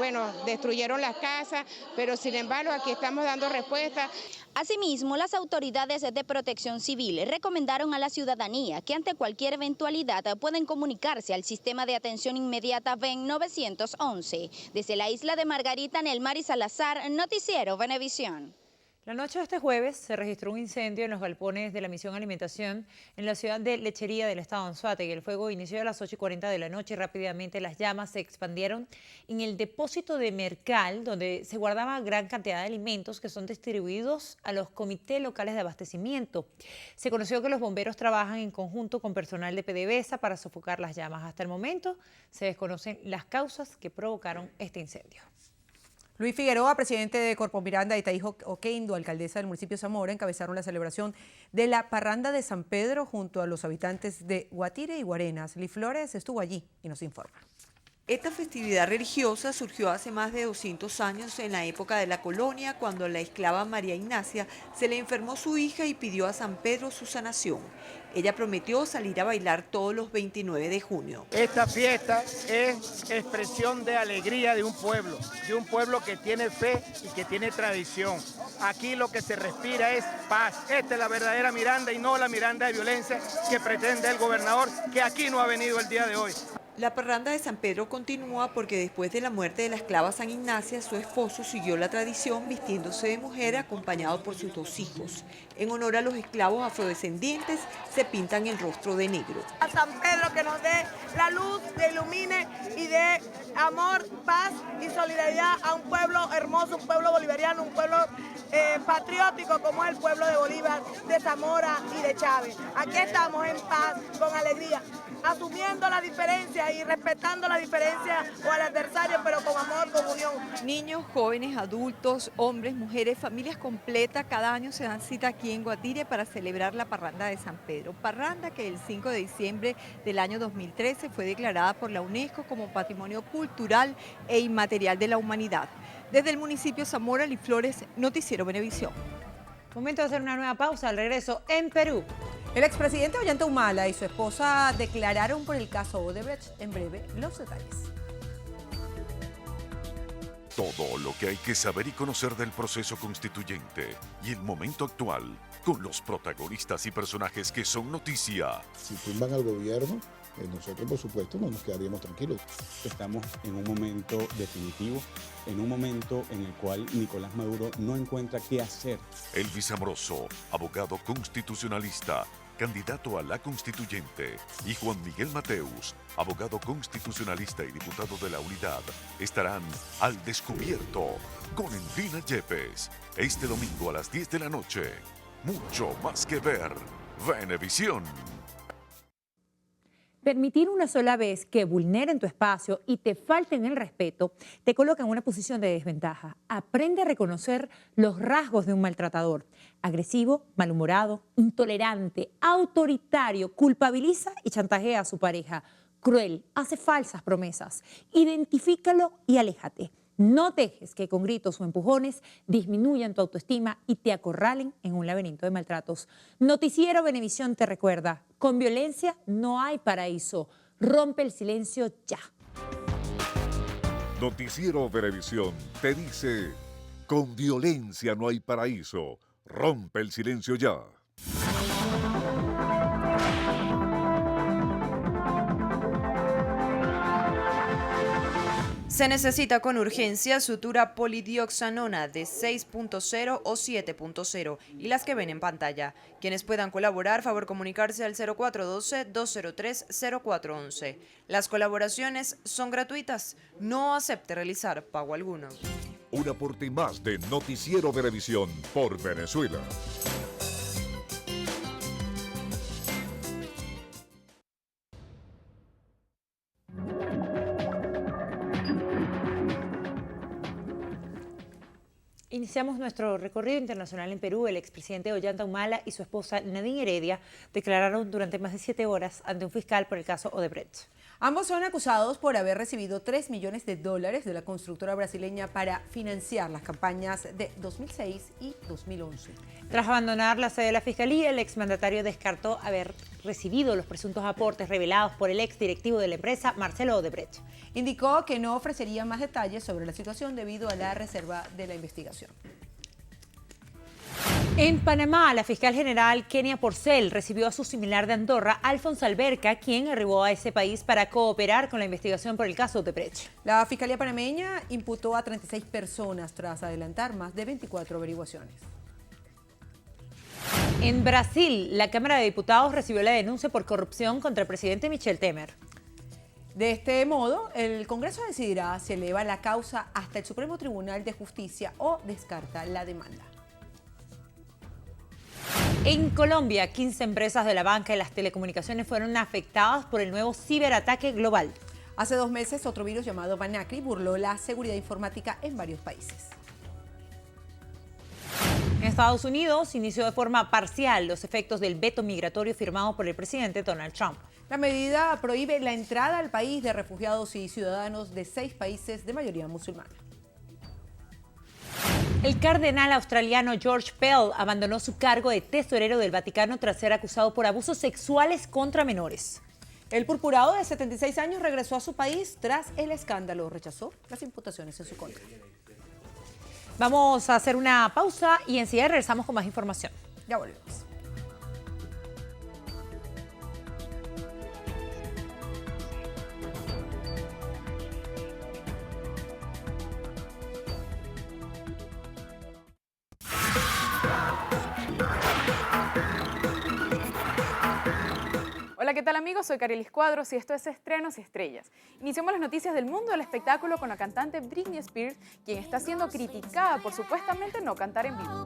destruyeron las casas, pero sin embargo aquí estamos dando respuesta. Asimismo, las autoridades de protección civil recomendaron a la ciudadanía que ante cualquier eventualidad pueden comunicarse al sistema de atención inmediata VEN 911. Desde la isla de Margarita, Nelmari Salazar, Noticiero Venevisión. La noche de este jueves se registró un incendio en los galpones de la Misión Alimentación en la ciudad de Lechería del estado de Anzoátegui. El fuego inició a las 8:40 de la noche y rápidamente las llamas se expandieron en el depósito de Mercal, donde se guardaba gran cantidad de alimentos que son distribuidos a los comités locales de abastecimiento. Se conoció que los bomberos trabajan en conjunto con personal de PDVSA para sofocar las llamas. Hasta el momento se desconocen las causas que provocaron este incendio. Luis Figueroa, presidente de Corpo Miranda, y Taijo Oquendo, alcaldesa del municipio de Zamora, encabezaron la celebración de la Parranda de San Pedro junto a los habitantes de Guatire y Guarenas. Liz Flores estuvo allí y nos informa. Esta festividad religiosa surgió hace más de 200 años en la época de la colonia, cuando a la esclava María Ignacia se le enfermó su hija y pidió a San Pedro su sanación. Ella prometió salir a bailar todos los 29 de junio. Esta fiesta es expresión de alegría de un pueblo que tiene fe y que tiene tradición. Aquí lo que se respira es paz. Esta es la verdadera Miranda y no la Miranda de violencia que pretende el gobernador, que aquí no ha venido el día de hoy. La parranda de San Pedro continúa porque después de la muerte de la esclava San Ignacia, su esposo siguió la tradición vistiéndose de mujer acompañado por sus 2 hijos. En honor a los esclavos afrodescendientes, se pintan el rostro de negro. A San Pedro que nos dé la luz, que ilumine y dé amor, paz y solidaridad a un pueblo hermoso, un pueblo bolivariano, un pueblo patriótico como es el pueblo de Bolívar, de Zamora y de Chávez. Aquí estamos en paz, con alegría, asumiendo la diferencia y respetando la diferencia o al adversario, pero con amor, con unión. Niños, jóvenes, adultos, hombres, mujeres, familias completas, cada año se dan cita aquí en Guatire para celebrar la Parranda de San Pedro. Parranda que el 5 de diciembre del año 2013 fue declarada por la UNESCO como Patrimonio Cultural e Inmaterial de la Humanidad. Desde el municipio Zamora, Liz Flores, Noticiero Venevisión. Momento de hacer una nueva pausa. Al regreso en Perú. El expresidente Ollanta Humala y su esposa declararon por el caso Odebrecht. En breve, los detalles. Todo lo que hay que saber y conocer del proceso constituyente y el momento actual, con los protagonistas y personajes que son noticia. Si tumban al gobierno, nosotros por supuesto no nos quedaríamos tranquilos. Estamos en un momento definitivo, en un momento en el cual Nicolás Maduro no encuentra qué hacer. Elvis Amoroso, abogado constitucionalista, candidato a la constituyente, y Juan Miguel Mateus, abogado constitucionalista y diputado de la Unidad, estarán al descubierto con Endina Yepes, este domingo a las 10 de la noche. Mucho más que ver. Venevisión. Permitir una sola vez que vulneren tu espacio y te falten el respeto te coloca en una posición de desventaja. Aprende a reconocer los rasgos de un maltratador. Agresivo, malhumorado, intolerante, autoritario, culpabiliza y chantajea a su pareja. Cruel, hace falsas promesas. Identifícalo y aléjate. No dejes que con gritos o empujones disminuyan tu autoestima y te acorralen en un laberinto de maltratos. Noticiero Venevisión te recuerda, con violencia no hay paraíso. Rompe el silencio ya. Noticiero Venevisión te dice, con violencia no hay paraíso. Rompe el silencio ya. Se necesita con urgencia sutura polidioxanona de 6.0 o 7.0 y las que ven en pantalla. Quienes puedan colaborar, favor comunicarse al 0412-203-0411. Las colaboraciones son gratuitas. No acepte realizar pago alguno. Un aporte más de Noticiero Venevisión por Venezuela. Iniciamos nuestro recorrido internacional en Perú. El expresidente Ollanta Humala y su esposa Nadine Heredia declararon durante más de 7 horas ante un fiscal por el caso Odebrecht. Ambos son acusados por haber recibido $3 millones de la constructora brasileña para financiar las campañas de 2006 y 2011. Tras abandonar la sede de la Fiscalía, el exmandatario descartó haber recibido los presuntos aportes revelados por el exdirectivo de la empresa, Marcelo Odebrecht. Indicó que no ofrecería más detalles sobre la situación debido a la reserva de la investigación. En Panamá, la fiscal general Kenia Porcel recibió a su similar de Andorra, Alfonso Alberca, quien arribó a ese país para cooperar con la investigación por el caso Odebrecht. La Fiscalía panameña imputó a 36 personas tras adelantar más de 24 averiguaciones. En Brasil, la Cámara de Diputados recibió la denuncia por corrupción contra el presidente Michel Temer. De este modo, el Congreso decidirá si eleva la causa hasta el Supremo Tribunal de Justicia o descarta la demanda. En Colombia, 15 empresas de la banca y las telecomunicaciones fueron afectadas por el nuevo ciberataque global. Hace 2 meses, otro virus llamado Banacri burló la seguridad informática en varios países. En Estados Unidos, inició de forma parcial los efectos del veto migratorio firmado por el presidente Donald Trump. La medida prohíbe la entrada al país de refugiados y ciudadanos de 6 países de mayoría musulmana. El cardenal australiano George Pell abandonó su cargo de tesorero del Vaticano tras ser acusado por abusos sexuales contra menores. El purpurado de 76 años regresó a su país tras el escándalo. Rechazó las imputaciones en su contra. Vamos a hacer una pausa y enseguida regresamos con más información. Ya volvemos. Hola, ¿qué tal amigos? Soy Carilis Cuadros y esto es Estrenos y Estrellas. Iniciamos las noticias del mundo del espectáculo con la cantante Britney Spears, quien está siendo criticada por supuestamente no cantar en vivo.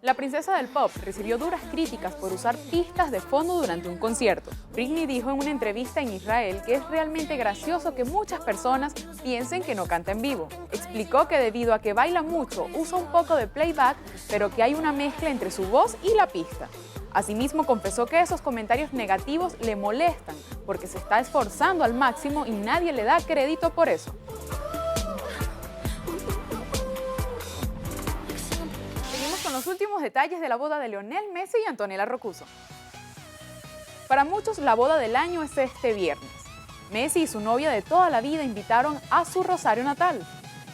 La princesa del pop recibió duras críticas por usar pistas de fondo durante un concierto. Britney dijo en una entrevista en Israel que es realmente gracioso que muchas personas piensen que no canta en vivo. Explicó que debido a que baila mucho, usa un poco de playback, pero que hay una mezcla entre su voz y la pista. Asimismo, confesó que esos comentarios negativos le molestan porque se está esforzando al máximo y nadie le da crédito por eso. Con los últimos detalles de la boda de Lionel Messi y Antonella Roccuzzo. Para muchos, la boda del año es este viernes. Messi y su novia de toda la vida invitaron a su Rosario natal.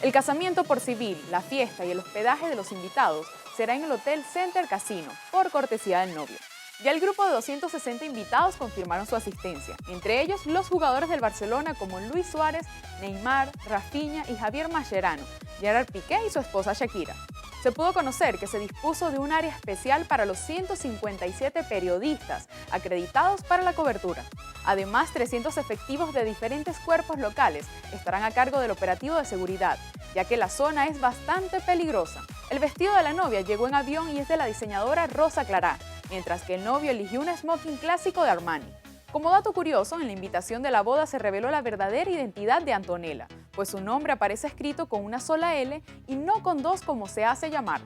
El casamiento por civil, la fiesta y el hospedaje de los invitados será en el Hotel Center Casino, por cortesía del novio. Ya el grupo de 260 invitados confirmaron su asistencia, entre ellos los jugadores del Barcelona como Luis Suárez, Neymar, Rafinha y Javier Mascherano, Gerard Piqué y su esposa Shakira. Se pudo conocer que se dispuso de un área especial para los 157 periodistas acreditados para la cobertura. Además, 300 efectivos de diferentes cuerpos locales estarán a cargo del operativo de seguridad, ya que la zona es bastante peligrosa. El vestido de la novia llegó en avión y es de la diseñadora Rosa Clará, mientras que el novio eligió un smoking clásico de Armani. Como dato curioso, en la invitación de la boda se reveló la verdadera identidad de Antonella, pues su nombre aparece escrito con una sola L y no con 2 como se hace llamar.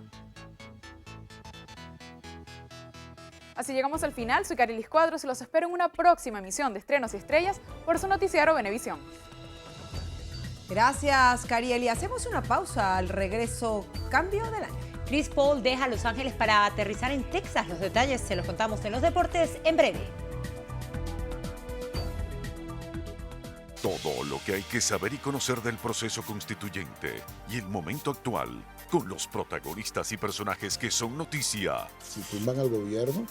Así llegamos al final. Soy Carilis Cuadros y los espero en una próxima emisión de Estrenos y Estrellas por su noticiero Venevisión. Gracias, Carieli. Hacemos una pausa. Al regreso, cambio del año. Chris Paul deja Los Ángeles para aterrizar en Texas. Los detalles se los contamos en los deportes en breve. Todo lo que hay que saber y conocer del proceso constituyente y el momento actual con los protagonistas y personajes que son noticia. Si tumban al gobierno,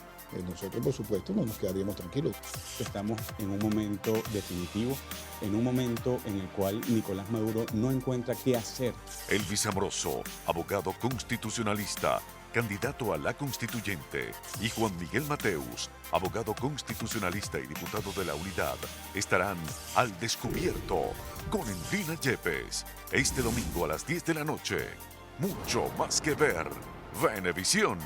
nosotros por supuesto no nos quedaríamos tranquilos. Estamos en un momento definitivo, en un momento en el cual Nicolás Maduro no encuentra qué hacer. Elvis Amoroso, abogado constitucionalista, candidato a la constituyente, y Juan Miguel Mateus, abogado constitucionalista y diputado de la Unidad, estarán al descubierto con Endina Yepes, este domingo a las 10 de la noche. Mucho más que ver. Venevisión.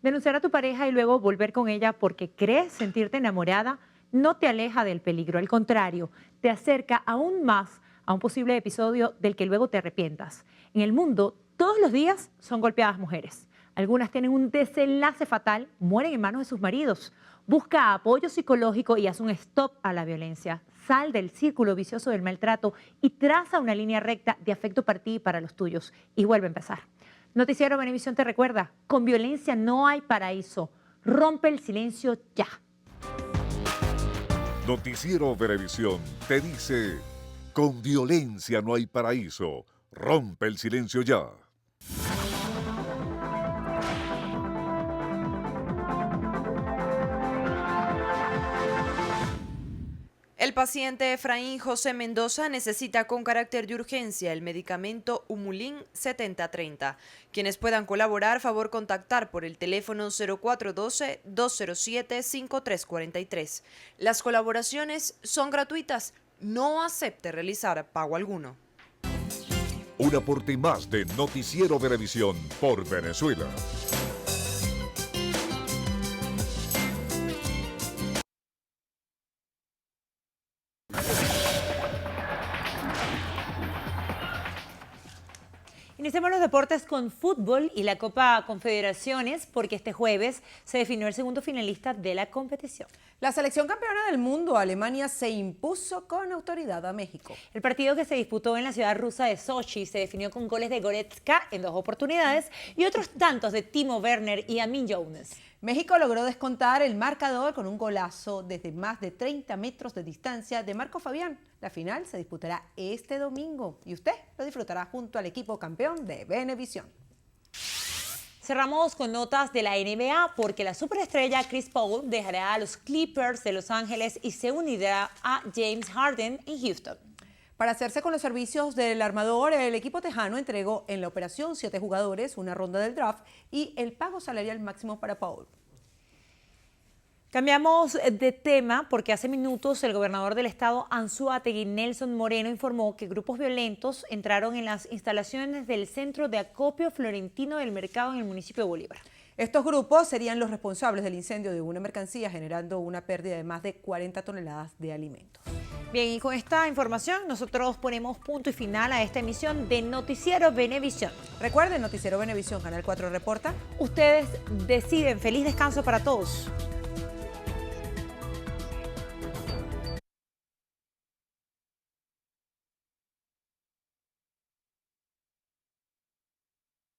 Denunciar a tu pareja y luego volver con ella porque crees sentirte enamorada no te aleja del peligro, al contrario, te acerca aún más a un posible episodio del que luego te arrepientas. En el mundo, todos los días son golpeadas mujeres. Algunas tienen un desenlace fatal, mueren en manos de sus maridos. Busca apoyo psicológico y haz un stop a la violencia. Sal del círculo vicioso del maltrato y traza una línea recta de afecto para ti y para los tuyos. Y vuelve a empezar. Noticiero Venevisión te recuerda, con violencia no hay paraíso. Rompe el silencio ya. Noticiero Venevisión te dice, con violencia no hay paraíso. Rompe el silencio ya. El paciente Efraín José Mendoza necesita con carácter de urgencia el medicamento Humulin 7030. Quienes puedan colaborar, favor contactar por el teléfono 0412-207-5343. Las colaboraciones son gratuitas. No acepte realizar pago alguno. Un aporte más de Noticiero Venevisión por Venezuela. Iniciamos los deportes con fútbol y la Copa Confederaciones porque este jueves se definió el segundo finalista de la competición. La selección campeona del mundo, Alemania, se impuso con autoridad a México. El partido que se disputó en la ciudad rusa de Sochi se definió con goles de Goretzka en 2 oportunidades y otros tantos de Timo Werner y Amin Younes. México logró descontar el marcador con un golazo desde más de 30 metros de distancia de Marco Fabián. La final se disputará este domingo y usted lo disfrutará junto al equipo campeón de Venevisión. Cerramos con notas de la NBA porque la superestrella Chris Paul dejará a los Clippers de Los Ángeles y se unirá a James Harden en Houston. Para hacerse con los servicios del armador, el equipo tejano entregó en la operación 7 jugadores, una ronda del draft y el pago salarial máximo para Paul. Cambiamos de tema porque hace minutos el gobernador del estado, Anzoátegui Nelson Moreno, informó que grupos violentos entraron en las instalaciones del centro de acopio florentino del mercado en el municipio de Bolívar. Estos grupos serían los responsables del incendio de una mercancía, generando una pérdida de más de 40 toneladas de alimentos. Bien, y con esta información nosotros ponemos punto y final a esta emisión de Noticiero Venevisión. Recuerden, Noticiero Venevisión, Canal 4 reporta. Ustedes deciden. Feliz descanso para todos.